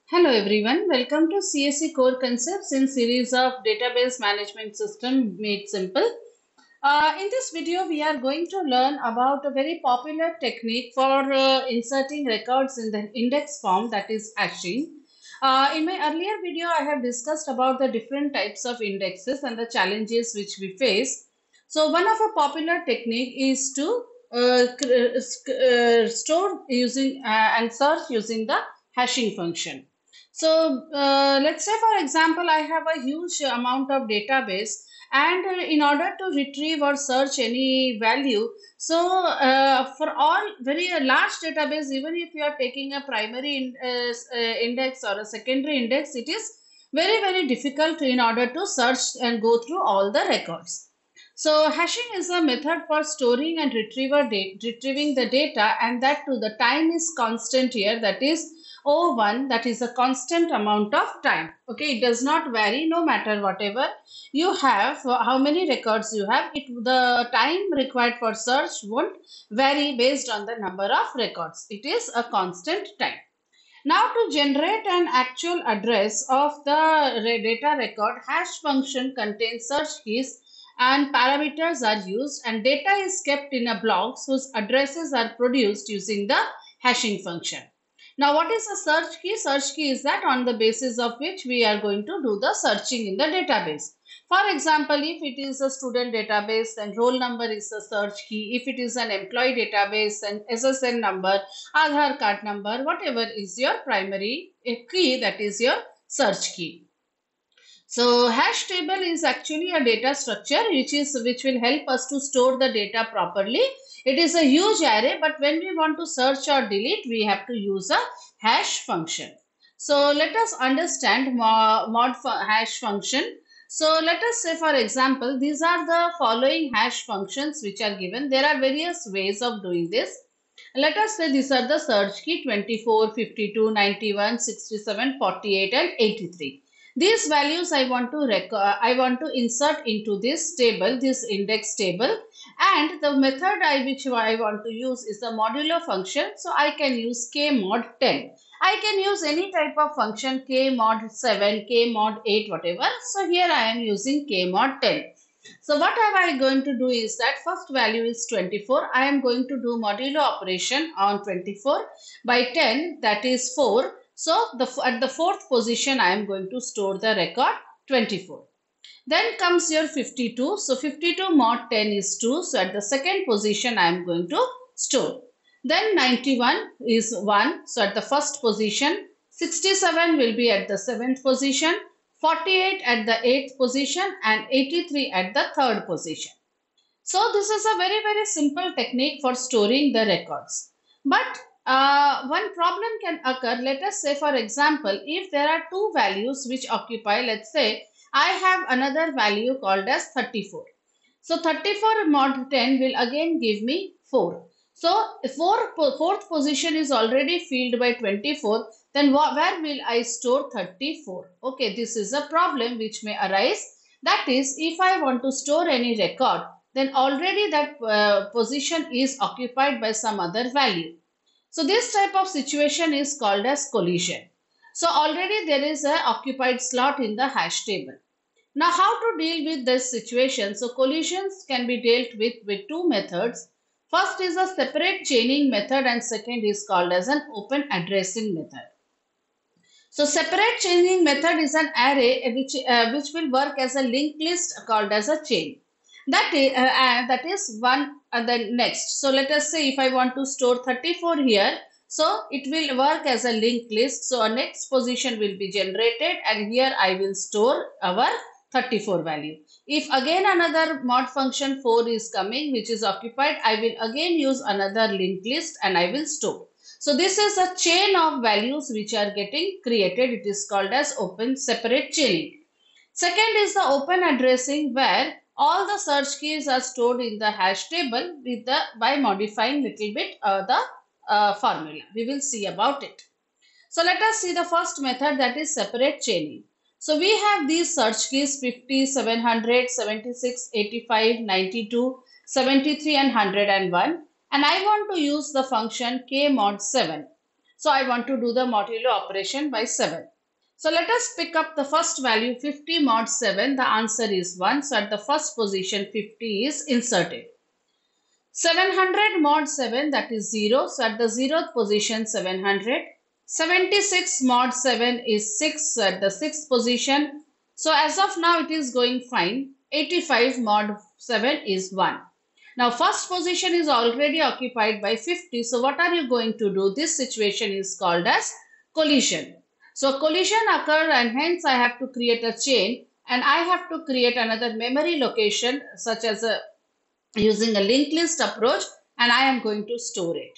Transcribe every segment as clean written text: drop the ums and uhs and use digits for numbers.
Hello everyone, welcome to CSE Core Concepts in series of Database Management System Made Simple. In this video, we are going to learn about a very popular technique for inserting records in the index form, that is hashing. In my earlier video, I have discussed about the different types of indexes and the challenges which we face. So one of a popular technique is to store using and search using the hashing function. So let's say, for example, I have a huge amount of database, and in order to retrieve or search any value, so for all very large database, even if you are taking a primary index or a secondary index, it is very difficult in order to search and go through all the records. So hashing is a method for storing and retrieving the data, and that too the time is constant here, that is O1, that is a constant amount of time. Okay, it does not vary no matter whatever you have, how many records you have. The time required for search won't vary based on the number of records. It is a constant time. Now to generate an actual address of the data record, hash function contains search keys and parameters are used, and data is kept in a blocks whose addresses are produced using the hashing function. Now what is a search key? Search key is that on the basis of which we are going to do the searching in the database. For example, if it is a student database, then roll number is the search key. If it is an employee database, then SSN number, Aadhaar card number, whatever is your primary key, that is your search key. So hash table is actually a data structure which will help us to store the data properly. It is a huge array, but when we want to search or delete, we have to use a hash function. So let us understand hash function. So let us say, for example, these are the following hash functions which are given. There are various ways of doing this. Let us say these are the search key 24, 52, 91, 67, 48 and 83. These values I want to insert into this table, this index table, and the method which I want to use is the modulo function. So I can use k mod 10. I can use any type of function, k mod 7, k mod 8, whatever. So here I am using k mod 10. So what am I going to do is that first value is 24. I am going to do modulo operation on 24 by 10, that is 4. So at the fourth position I am going to store the record 24. Then comes your 52. So 52 mod 10 is 2. So at the second position I am going to store. Then 91 is 1. So at the first position. 67 will be at the seventh position. 48 at the 8th position and 83 at the 3rd position. So this is a very simple technique for storing the records. But one problem can occur. Let us say, for example, if there are two values which occupy, let's say I have another value called as 34. So 34 mod 10 will again give me 4. So fourth position is already filled by 24. Then where will I store 34? Okay, this is a problem which may arise. That is, if I want to store any record, then already that position is occupied by some other value. So this type of situation is called as collision. So already there is a occupied slot in the hash table. Now how to deal with this situation? So collisions can be dealt with two methods. First is a separate chaining method and second is called as an open addressing method. So separate chaining method is an array which will work as a linked list called as a chain. That is one the next. So let us say if I want to store 34 here, so it will work as a linked list. So a next position will be generated and here I will store our 34 value. If again another mod function 4 is coming which is occupied, I will again use another linked list and I will store. So this is a chain of values which are getting created. It is called as open separate chaining. Second is the open addressing, where all the search keys are stored in the hash table by modifying little bit the formula. We will see about it. So let us see the first method, that is separate chaining. So we have these search keys 50, 700, 76, 85, 92, 73 and 101. And I want to use the function k mod 7. So I want to do the modulo operation by 7. So let us pick up the first value 50 mod 7. The answer is 1. So at the first position 50 is inserted. 700 mod 7, that is 0. So at the 0th position 700. 76 mod 7 is 6. So at the 6th position. So as of now it is going fine. 85 mod 7 is 1. Now first position is already occupied by 50. So what are you going to do? This situation is called as collision. So collision occurred and hence I have to create a chain and I have to create another memory location such as using a linked list approach, and I am going to store it.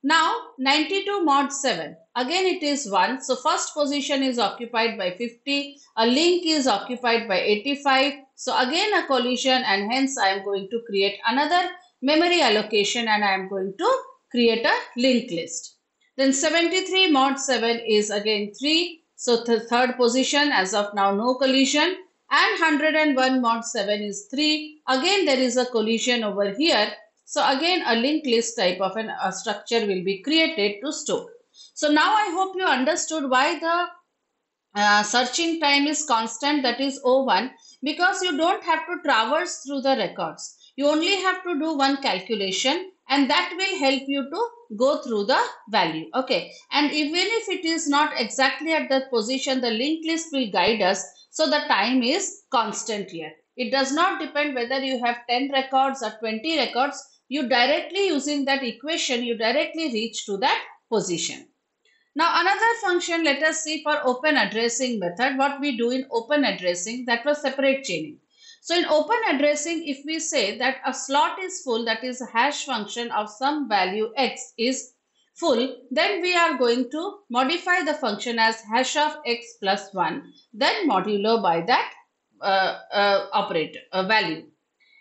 Now 92 mod 7, again it is 1. So first position is occupied by 50, a link is occupied by 85. So again a collision and hence I am going to create another memory allocation and I am going to create a linked list. Then 73 mod 7 is again 3. So the third position, as of now no collision. And 101 mod 7 is 3. Again there is a collision over here. So again a linked list type of a structure will be created to store. So now I hope you understood why the searching time is constant, that is O1, because you don't have to traverse through the records. You only have to do one calculation and that will help you to go through the value. Okay, and even if it is not exactly at that position, the linked list will guide us. So the time is constant here. It does not depend whether you have 10 records or 20 records. You directly using that equation, you directly reach to that position. Now another function, let us see for open addressing method. What we do in open addressing, that was separate chaining. So in open addressing, if we say that a slot is full, that is a hash function of some value x is full, then we are going to modify the function as hash of x plus 1, then modulo by that operator value.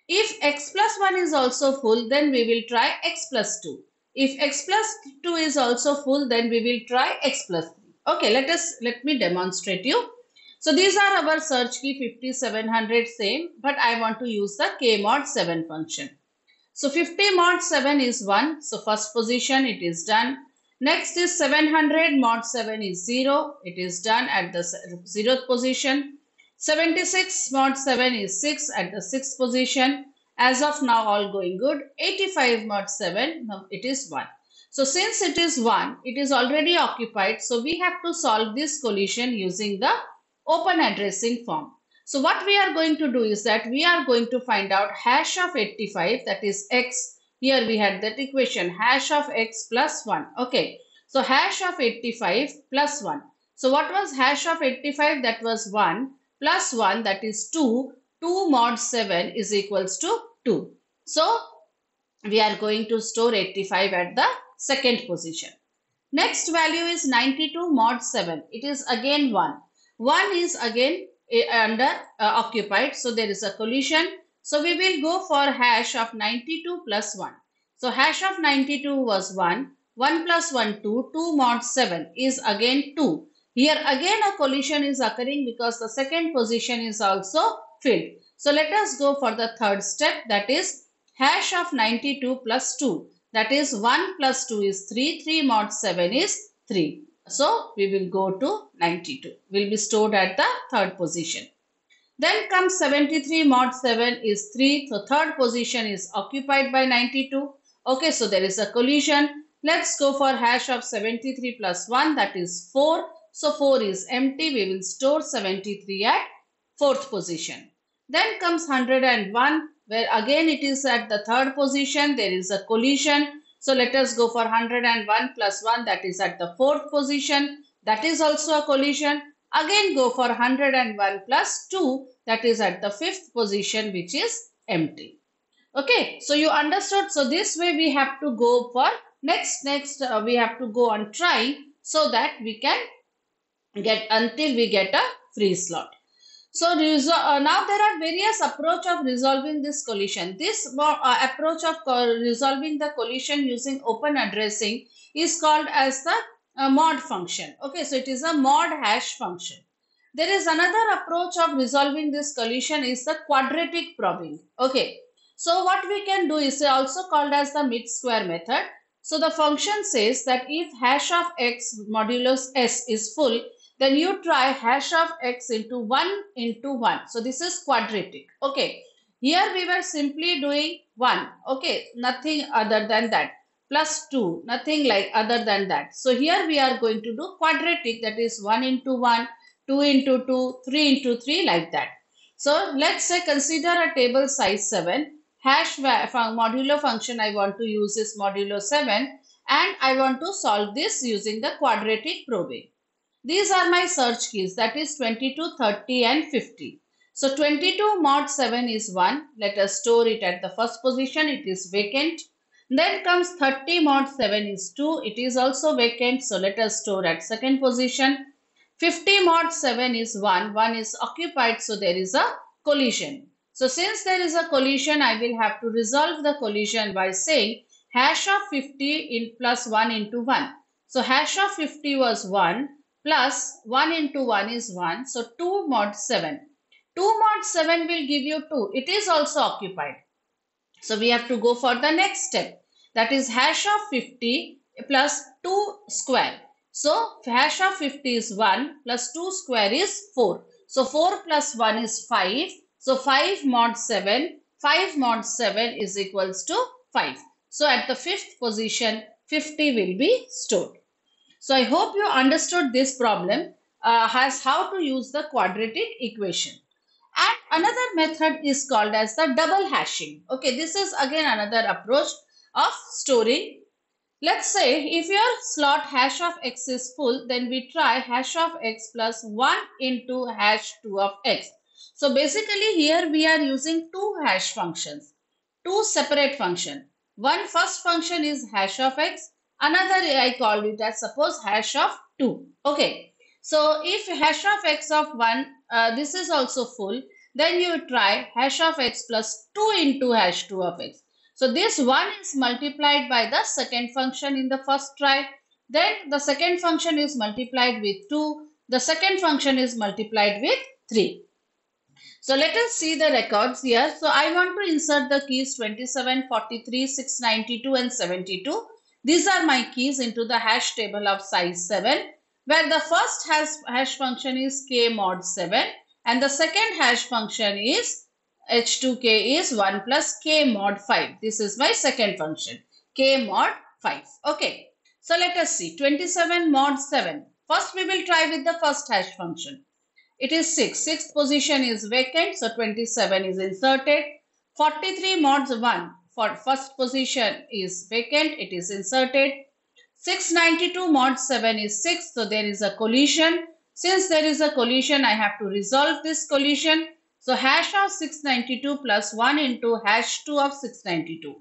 If x plus 1 is also full, then we will try x plus 2. If x plus 2 is also full, then we will try x plus 3. Okay, let me demonstrate you. So these are our search key 50, 700 same, but I want to use the k mod 7 function. So 50 mod 7 is 1. So first position it is done. Next is 700 mod 7 is 0. It is done at the 0th position. 76 mod 7 is 6 at the 6th position. As of now all going good. 85 mod 7, now it is 1. So since it is 1, it is already occupied. So we have to solve this collision using the open addressing form. So what we are going to do is that we are going to find out hash of 85, that is x. Here we had that equation hash of x plus 1. Okay. So hash of 85 plus 1. So what was hash of 85? That was 1 plus 1, that is 2. 2 mod 7 is equals to 2. So we are going to store 85 at the second position. Next value is 92 mod 7. It is again 1. 1 is again under occupied. So there is a collision. So we will go for hash of 92 plus 1. So hash of 92 was 1. 1 plus 1, 2. 2 mod 7 is again 2. Here again a collision is occurring because the second position is also filled. So let us go for the third step, that is hash of 92 plus 2. That is 1 plus 2 is 3. 3 mod 7 is 3. So we will go to 92. Will be stored at the third position. Then comes 73 mod 7 is 3. So third position is occupied by 92. Okay, so there is a collision. Let's go for hash of 73 plus 1, that is 4. So 4 is empty. We will store 73 at fourth position. Then comes 101, where again it is at the third position. There is a collision. So let us go for 101 plus 1, that is at the fourth position. That is also a collision. Again go for 101 plus 2, that is at the fifth position, which is empty. Okay, so you understood. So this way we have to go for next we have to go on trying so that we can get until we get a free slot. So now there are various approach of resolving this collision. This approach of resolving the collision using open addressing is called as the mod function. Okay, so it is a mod hash function. There is another approach of resolving this collision is the quadratic probing. Okay, so what we can do is also called as the mid square method. So the function says that if hash of x modulus s is full, then you try hash of x into 1 into 1. So this is quadratic. Okay. Here we were simply doing 1. Okay. Nothing other than that. Plus 2. Nothing like other than that. So here we are going to do quadratic, that is 1 into 1, 2 into 2, 3 into 3, like that. So let's say consider a table size 7. Hash modulo function I want to use is modulo 7, and I want to solve this using the quadratic probing. These are my search keys, that is 22, 30 and 50. So 22 mod 7 is 1. Let us store it at the first position. It is vacant. Then comes 30 mod 7 is 2. It is also vacant. So let us store at second position. 50 mod 7 is 1. 1 is occupied. So there is a collision. So since there is a collision, I will have to resolve the collision by saying hash of 50 in plus 1 into 1. So hash of 50 was 1 plus 1 into 1 is 1. So 2 mod 7. 2 mod 7 will give you 2. It is also occupied. So we have to go for the next step. That is hash of 50 plus 2 square. So hash of 50 is 1 plus 2 square is 4. So 4 plus 1 is 5. So 5 mod 7. 5 mod 7 is equals to 5. So at the fifth position, 50 will be stored. So I hope you understood this problem as how to use the quadratic equation. And another method is called as the double hashing. Okay, this is again another approach of storing. Let's say if your slot hash of x is full, then we try hash of x plus 1 into hash 2 of x. So basically here we are using two hash functions, two separate functions. One first function is hash of x, another I called it as suppose hash of 2. Okay, so if hash of x of 1, this is also full, then you try hash of x plus 2 into hash 2 of x. So this 1 is multiplied by the second function in the first try. Then the second function is multiplied with 2. The second function is multiplied with 3. So let us see the records here. So I want to insert the keys 27, 43, 692 and 72. These are my keys into the hash table of size 7, where the first hash function is k mod 7 and the second hash function is h2k is 1 plus k mod 5. This is my second function, k mod 5. Okay. So let us see 27 mod 7. First we will try with the first hash function. It is 6. Sixth position is vacant. So 27 is inserted. 43 mod 1 for first position is vacant. It is inserted. 692 mod 7 is 6. So there is a collision. Since there is a collision, I have to resolve this collision. So hash of 692 plus 1 into hash 2 of 692.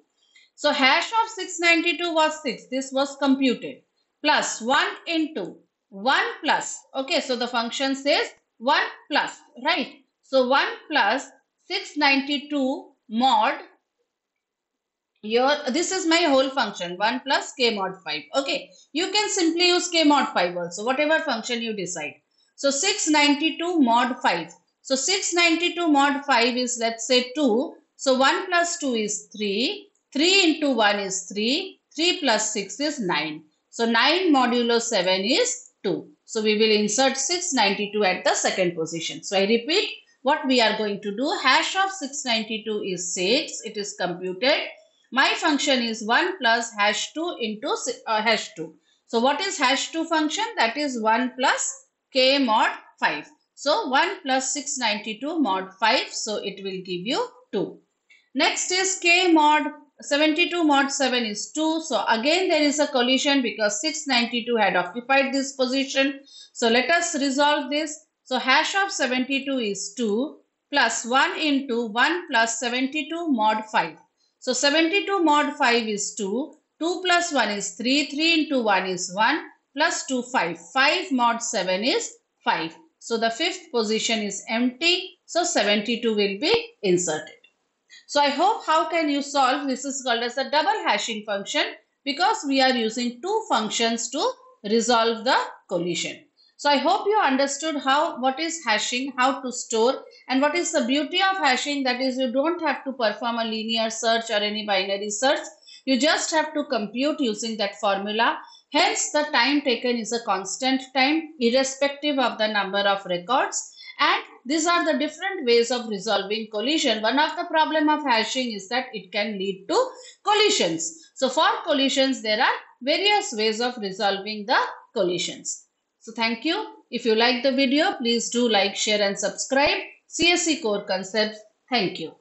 So hash of 692 was 6. This was computed. Plus 1 into 1 plus. Okay, so the function says 1 plus, right? So 1 plus 692 mod, this is my whole function, 1 plus k mod 5. Okay, you can simply use k mod 5 also, whatever function you decide. So 692 mod 5. So 692 mod 5 is, let's say, 2. So 1 plus 2 is 3. 3 into 1 is 3. 3 plus 6 is 9. So 9 modulo 7 is 2. So we will insert 692 at the second position. So I repeat what we are going to do. Hash of 692 is 6. It is computed. My function is 1 plus hash 2 into hash 2. So what is hash 2 function? That is 1 plus k mod 5. So 1 plus 692 mod 5. So it will give you 2. Next is k mod 72 mod 7 is 2. So again there is a collision because 692 had occupied this position. So let us resolve this. So hash of 72 is 2 plus 1 into 1 plus 72 mod 5. So 72 mod 5 is 2. 2 plus 1 is 3. 3 into 1 is 1 plus 2 5. 5 mod 7 is 5. So the fifth position is empty. So 72 will be inserted. So I hope how can you solve, this is called as a double hashing function because we are using two functions to resolve the collision. So I hope you understood what is hashing, how to store, and what is the beauty of hashing, that is you don't have to perform a linear search or any binary search. You just have to compute using that formula. Hence, the time taken is a constant time irrespective of the number of records. And these are the different ways of resolving collision. One of the problem of hashing is that it can lead to collisions. So for collisions, there are various ways of resolving the collisions. So thank you. If you like the video, please do like, share and subscribe. CSE Core Concepts. Thank you.